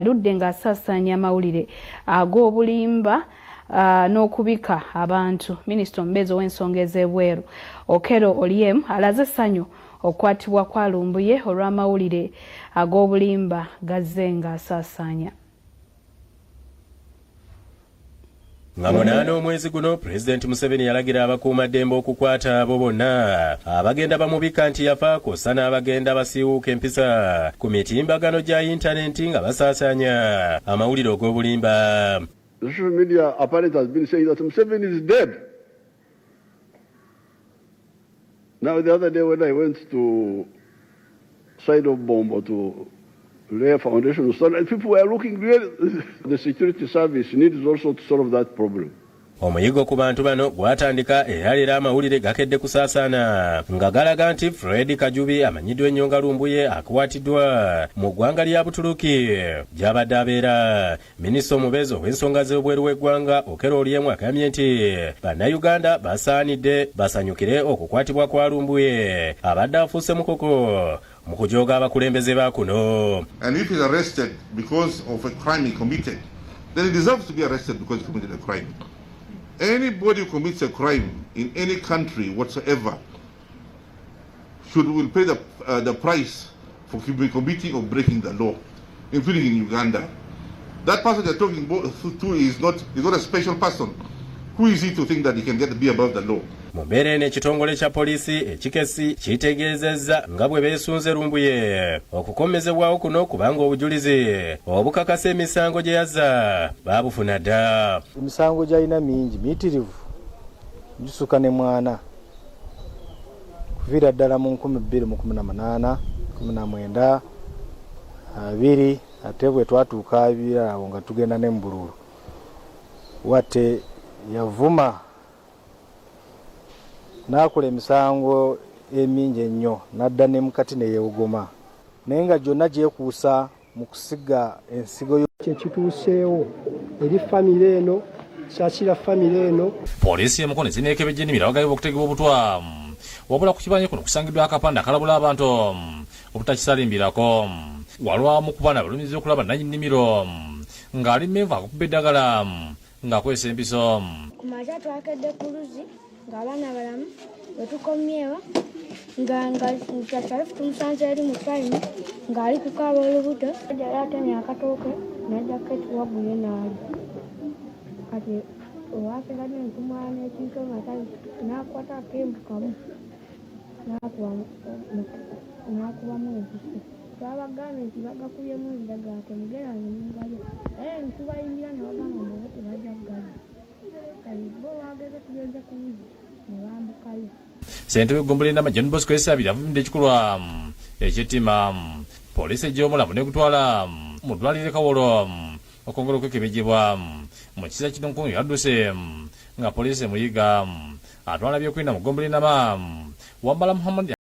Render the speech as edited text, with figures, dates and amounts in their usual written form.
Ludde ng'asaasaanya amawulire ag'obulimba n'okubika abantu. Minisita omubeezi w'ensonga ez'ebweru Okello Oryem alaze essanyu okukwatibwa kwa Lumbuye olw'amawulire ag'obulimba gazze ng'asaasaanya. Nga munaana omwezi guno Pulezidenti Museveni yalagira abakuumaddembe okukwata abo bonna abagenda bamubika nti yafaako ssa n'abagenda basiiwuuka empisa ku mitimbagano gya intaneti nga basaasaanya amawulire ag'obulimba. The social media apparatus has been saying that Museveni is dead. Now the other day when I went to side of bomb or to lay foundation, people were looking really. The security service needs also to solve that problem. Omuyigo ku bantu bano gwatandika era leero amawulire gakedde kusaasaana nga galaga nti Fred Kajubi amanyiddwa ennyo nga Lumbuye akwatiddwa mu ggwanga lya Buturuki gy'abadde abeera. Minisita omubeezi ow'ensonga z'ebweru w'eggwanga Okello Oryem agambye nti bannayuganda basaanidde basanyukire okukwatibwa kwa Lumbuye abadde afuuse mukoko mu kujooga abakulembeze ba kuno. And if he's arrested because of a crime he committed, then he deserves to be arrested because he committed a crime. Anybody who commits a crime in any country whatsoever will pay the price for committing or breaking the law, including in Uganda. That person they're talking to is not a special person. Who is he to think that he can be above the law? Mu mbeera eno ekitongole kya poliisi ekikesi kitegeezezza nga bwe beesunze Lumbuye okukomezebwawo kuno kubanga obujulizi obukakasa emisango gye yazza baabufuna dda. Emisango gy'alina mingi miyitirivu gisuka ne mwana kuviira ddala mu 2018, 19, 20 ate bwe twatuuka abirawo nga tugenda ne mu bululu wate yavuma n'akola emisango emingi ennyo n'adda ne mukati ne yeewogoma naye nga gyonna gyekuusa mu kusiga ensigo kyekituuseewo eri famire eno kyakira famire eno. Poliisi y'emukono zineekebejja ennimiro abagabye okutegebwa obutwa wabula ku kibanja kuno kusangiddwa akapande akalabula abantu obutakisalimbirako walwamu ku baana balumiza okulaba nannyini-nnimiro ng'ali menvu akukuba eddagala ng'akwesa empiso. Ku makya twakedde ku luzzi ng'abaana balamu bwe tukomyewo nga Sharifu tumusanze eri mu fayini ng'ali kukaaba olubuto yali atemye akatooke n'ajjako ekiwaguye n'ali kati owasigadde ntumwala n'ekintu nga n'akwata akembu kamu n'akubamu empiso. Twabagambye nti bagakubyemu endagala temugera nemungayo naye nitubayingira ne bagamba nabo tebajja kugayo bo bageze tugenze ku wizi ne bambukayo. Ssentebe Ggombole Ndama John Bosco Esabira avumidde ekikolwa ekyettima poliisi egy'omulamu n'egutwala mu ddwaliro Kawolo okwongera okwekebejjebwa mu kiseera kino nkungu yadduse nga poliisi emuyiga atwala byokwerinda mu Ggombole Ndama Wambala Muhammad